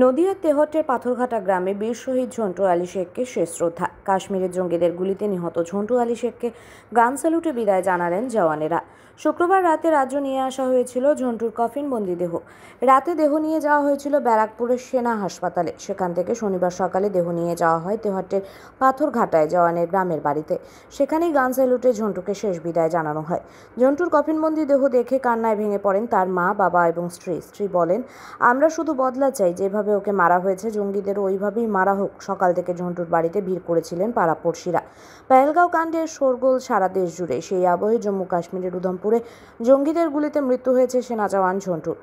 নদিয়ার তেহট্টের পাথরঘাটা গ্রামে বীর শহীদ ঝন্টু আলী শেখকে শেষ শ্রদ্ধা। কাশ্মীরের জঙ্গিদের গুলিতে নিহত ঝন্টু আলী শেখকে গান স্যালুটে বিদায় জানালেন জওয়ানেরা। শুক্রবার রাতে রাজ্য নিয়ে আসা হয়েছিল ঝন্টুর কফিনবন্দি দেহ। রাতে দেহ নিয়ে যাওয়া হয়েছিল ব্যারাকপুরের সেনা হাসপাতালে। সেখান থেকে শনিবার সকালে দেহ নিয়ে যাওয়া হয় তেহট্টের পাথরঘাটায় জওয়ানের গ্রামের বাড়িতে। সেখানেই গান স্যালুটে ঝন্টুকে শেষ বিদায় জানানো হয়। ঝন্টুর কফিনবন্দি দেহ দেখে কান্নায় ভেঙে পড়েন তার মা, বাবা এবং স্ত্রী। স্ত্রী বলেন, আমরা শুধু বদলা চাই, যেভাবে ওকে মারা হয়েছে জঙ্গিদেরও ওইভাবেই মারা হোক। সকাল থেকে ঝন্টুর বাড়িতে ভিড় করেছিলেন পাড়াপড়শিরা। পেহেলগাঁও কাণ্ডের শোরগোল সারা দেশ জুড়ে। সেই আবহে জম্মু কাশ্মীরের উধমপুরে জঙ্গিদের গুলিতে মৃত্যু হয়েছে সেনা জওয়ান ঝন্টুর।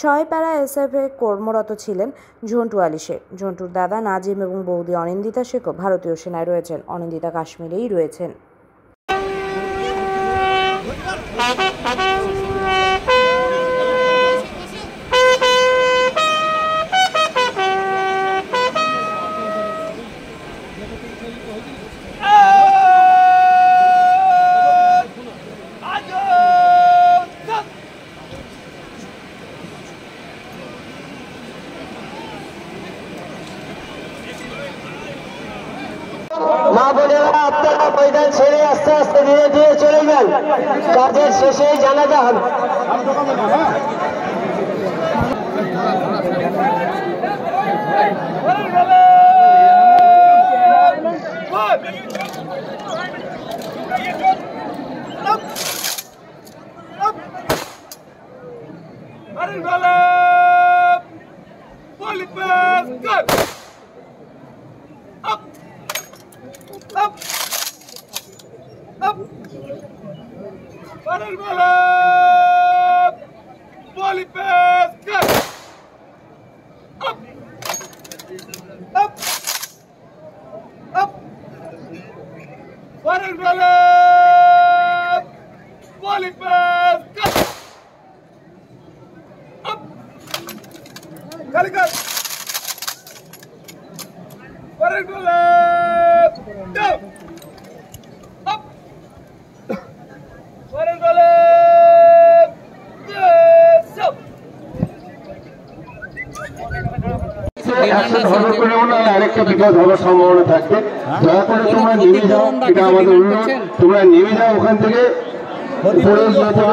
6 প্যারা SF-এ কর্মরত ছিলেন ঝন্টু আলী শেখ। ঝন্টুর দাদা নাজিম এবং বৌদি অনিন্দিতা শেখও ভারতীয় সেনায় রয়েছেন। অনিন্দিতা কাশ্মীরেই রয়েছেন। মা বোনেরা, আপনারা ময়দান ছেড়ে আস্তে আস্তে ধীরে ধীরে চলে যান। কাজের শেষে জানাজা হবে। Up! Up! Para el balón! Bolipes! Cut! Up! Up! Up! Para el balón! Bolipes! Cut! Up! Calicut! Para el balón! Go! Up! Para el balón! Yes! Up! আরেকটা বিপদ হওয়ার সম্ভাবনা থাকবে। দয়া করে তোমরা নেমে যাও, এটা আমাদের অনুরোধ। তোমরা নেমে যাও ওখান থেকে। উপরে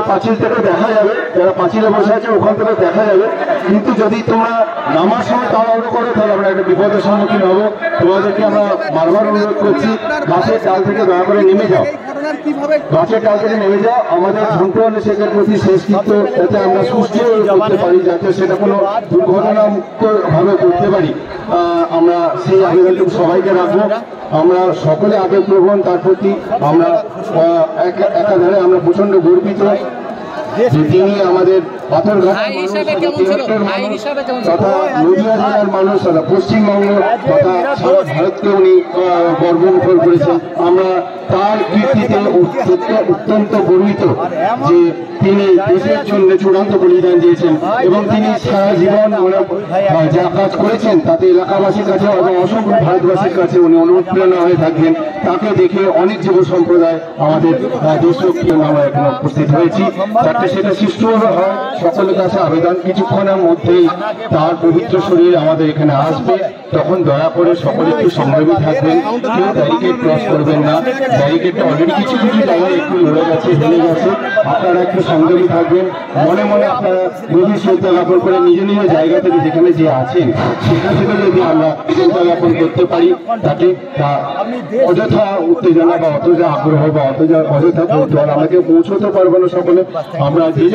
পাঁচিল থেকে দেখা যাবে, যারা পাঁচিলে বসে আছে ওখান থেকে দেখা যাবে। কিন্তু যদি তোমরা নামার সময় তাড়াহুড়ো করো তাহলে আমরা একটা বিপদের সম্মুখীন হব। তোমাদেরকে আমরা বারবার অনুরোধ করছি, গাছের ডাল থেকে দয়া করে নেমে যাও। গাছের ডাল থেকে নেমে যাও। আমাদের ঝন্টু আলী শেখের প্রতি শেষকৃত্য যাতে আমরা সুস্থ করতে পারি, যাতে সেটা কোনো দুর্ঘটনামুক্ত ভাবে করতে পারি, আমরা সেই আবেদনটুকু সবাইকে রাখবো। আমরা সকলে আবেগপ্রবণ তার প্রতি। আমরা একাধারে আমরা প্রচন্ড গর্বিত যে তিনি আমাদের পাথরঘাটা তথা নদিয়া জেলার মানুষ, তথা পশ্চিমবঙ্গ তথা সারা ভারতকে উনি গর্বমুখর করেছেন। আমরা তার কীর্তিতে অত্যন্ত গর্বিত যে তিনি দেশের জন্য চূড়ান্ত বলিদান দিয়েছেন এবং তিনি সারা জীবন যা কাজ করেছেন তাতে এলাকাবাসীর কাছে এবং অসংখ্য ভারতবাসীর কাছে উনি অনুপ্রেরণা হয়ে থাকবেন। তাকে দেখে অনেক যুব সম্প্রদায় আমাদের দেশরক্ষী আমরা এখানে উপস্থিত হয়েছি, যাতে সেটা সুষ্ঠুভাবে হয়। সকলের কাছে আবেদন, কিছুক্ষণের মধ্যেই তার পবিত্র শরীর আমাদের এখানে আসবে। তখন দয়া করে সকলে একটু সংযমী থাকবেন, কেউ ব্যারিকেড ক্রস করবেন না। ব্যারিকেডটা অলরেডি কিছু কিছু জায়গায় একটু লড়ে গেছে, হেলে গেছে। আপনারা একটু সংযমী থাকবেন। মনে মনে আপনারা গভীর শ্রদ্ধা জ্ঞাপন করে নিজ নিজ জায়গা থেকে যেখানে যে আছেন সেখান থেকে যদি আমরা শ্রদ্ধা জ্ঞাপন করতে পারি, তাতে তা অযথা উত্তেজনা বা অতজা আগ্রহ বা অযথা কৌতূহল আমাকে পৌঁছতে পারবো না। সকলে আমরা যে